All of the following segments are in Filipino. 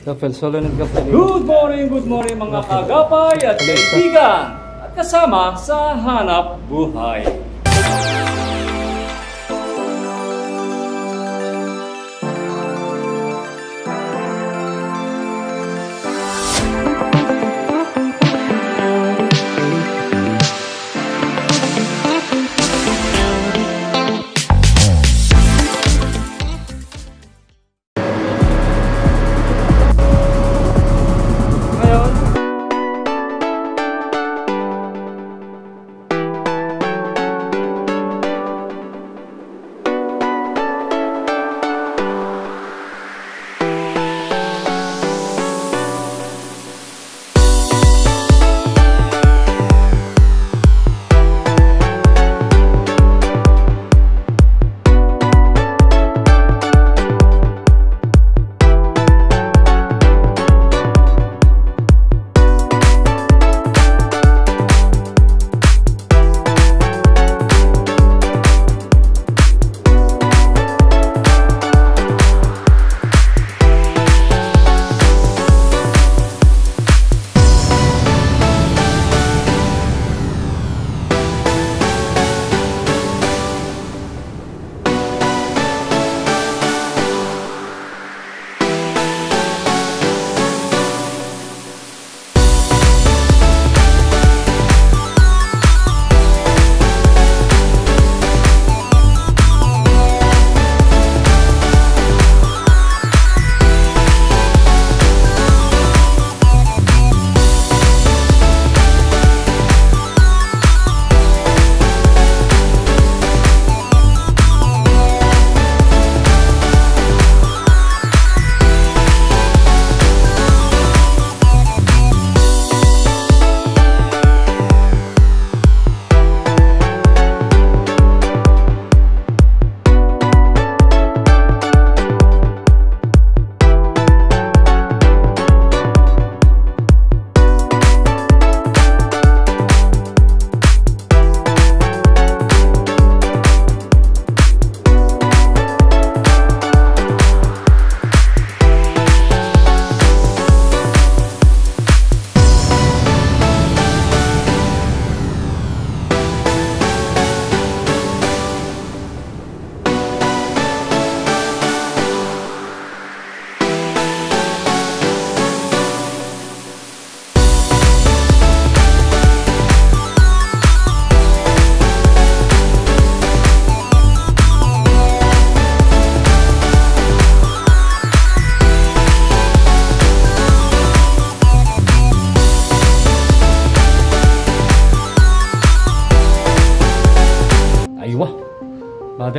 Gapel, solo ng gapel. Good morning mga kagapay at kaibigan at kasama sa Hanap Buhay.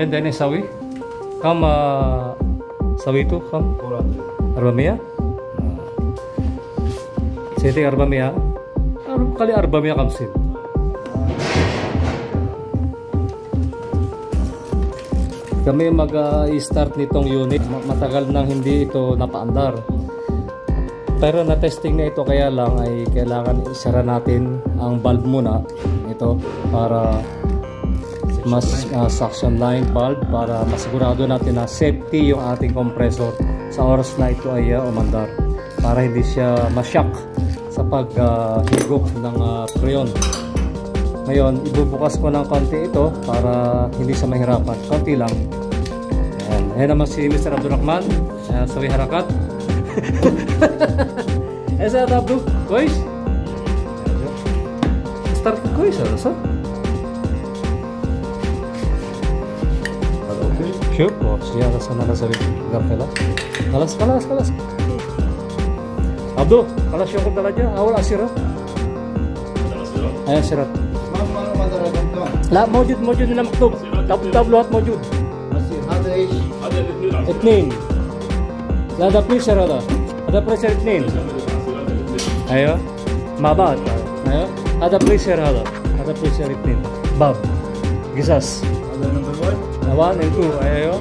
Then sawi, kam sawi itu kam 400. Jadi 400 kali 400 kamsin. Kami mag-start nitong unit. Matagal nang hindi ito napaandar. Pero na-testing na ito, kaya lang ay kailangan isara natin ang valve muna ito para mas suction line valve, para masigurado natin na safety yung ating compressor sa oras na ito ay umandar, para hindi siya ma-shock sa paghigop ng freon. Ngayon, ibubukas ko ng konti ito para hindi siya mahirapan. Konti lang. Ayan naman si Mr. Abdurrahman. Sawi harakat. Esa Abdu, kois? Start kois, so? Sure, siya ka sana na sabi gapela. Kalas. Abdu, kalas siya kung talaga. Awal asira. Ayan sirat. لا موجود هنا مكتوب تابلوهات موجود. هذا ايش؟ هذا 2. لا هذا بريشر، هذا بريشر 2. ايوه مع بعض. ايوه هذا بريشر، هذا بريشر 2 باب قصص. هذا نمبر 1 and 2. ايوه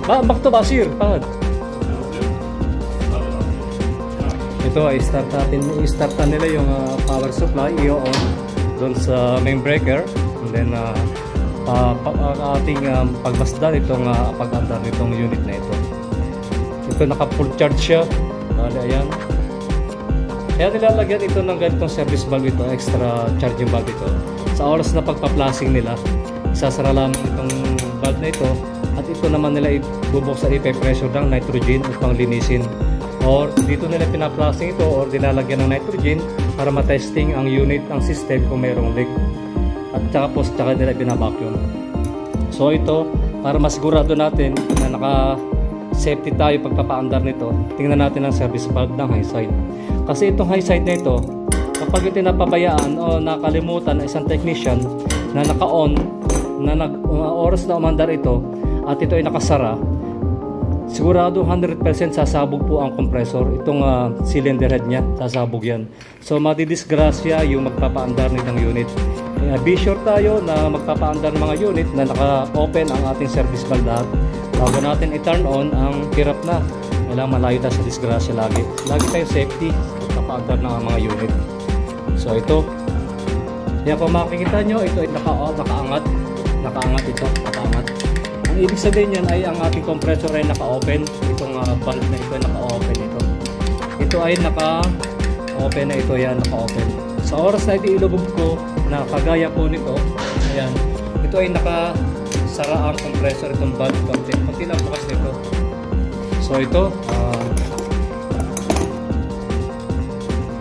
مكتوب عصير فهد. Ito ay i-start nila yung power supply, i-on doon sa main breaker, and then ating pagmasdan itong pag-andar nitong unit na ito. Ito naka full charge siya, Bale, ayan. Kaya nilalagyan ito ng ganitong service valve ito, extra charging valve ito. Sa oras na pagpa-flushing nila, isasara lamang itong valve na ito at ito naman nila ibubuksan, ipe-pressure ng nitrogen upang linisin. Or dito nila pina-flushing ito or dinalagyan ng nitrogen para matesting ang unit, ang system kung mayroong leak. At tsaka nila binabacuum. So ito, para masigurado natin na naka-safety tayo pagpapaandar nito, tingnan natin ang service valve ng high side. Kasi itong high side na ito, kapag ito napabayaan o nakalimutan ng isang technician na naka-on, na oras na umandar ito at ito ay nakasara, sigurado 100% sasabog po ang compressor. Itong cylinder head niya, sasabog yan. So madidisgrasya yung magpapaandar nitong unit. Kaya be sure tayo na magpapaandar ng mga unit na naka-open ang ating service valve lahat. Bago natin i-turn on ang hirap na. Kailangan malayo tayo sa disgrasya lagi. Lagi tayo safety magpapaandar ng mga unit. So ito, kaya kung makikita nyo, ito ay nakaangat. Nakaangat ito, nakaangat. Ang ibig sabihin yan ay ang ating compressor ay naka-open. Itong valve na ito ay naka-open ito. Ito ay naka-open na ito, yan, naka-open. Sa oras na ito ilubog ko, na kagaya po nito, ayan, ito ay nakasara ang compressor, itong valve konti. Konti lang bukas nito. So ito,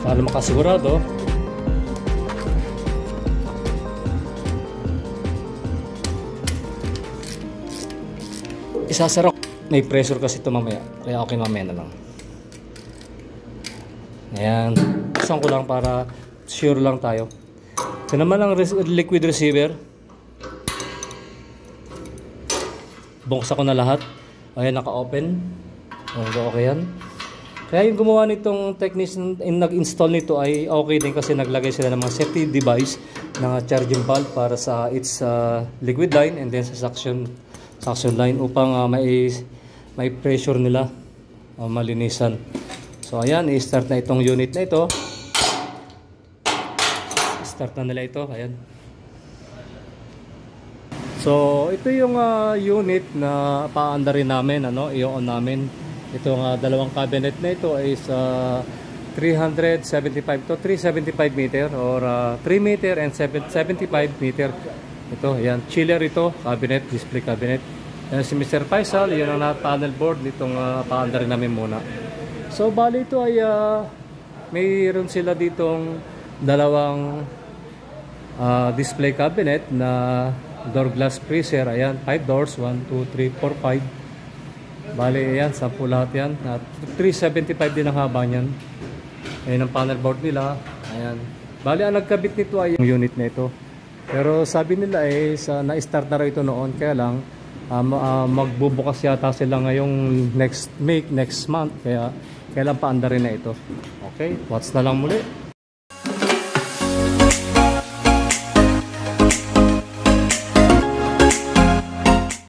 para makasigurado, isasara. May pressure kasi ito mamaya, kaya okay mamaya na lang. Ayan, isang ko lang para sure lang tayo. Ito naman ang liquid receiver. Buksan ko na lahat. Ayan, naka-open. Okay yan. Kaya yung gumawa nitong technician, nag-install nito ay okay din kasi naglagay sila ng mga safety device ng charging valve para sa its liquid line and then sa suction line upang may pressure nila malinisan. So ayan, i-start na itong unit na ito. Start na nila ito, ayan. So ito yung unit na paandarin namin, i-on namin. Itong dalawang cabinet na ito is 375 to 375 meter or 3 meter and 75 meter. Ito, ayan, chiller ito, cabinet, display cabinet. Yan si Mr. Faisal, yun ang panel board nitong paandarin namin muna. So bali ito ay mayroon sila ditong dalawang display cabinet na door glass freezer. Ayan, 5 doors, 1, 2, 3, 4, 5. Bali, ayan, 10 lahat yan. 375 din ang haba niyan. Ayan ang panel board nila. Ayan. Bali, ang nagkabit nito ay yung unit na ito. Pero sabi nila na-start na raw ito noon. Kaya lang, magbubukas yata sila ngayong next month. Kaya kailan paandarin na ito. Okay, watch na lang muli.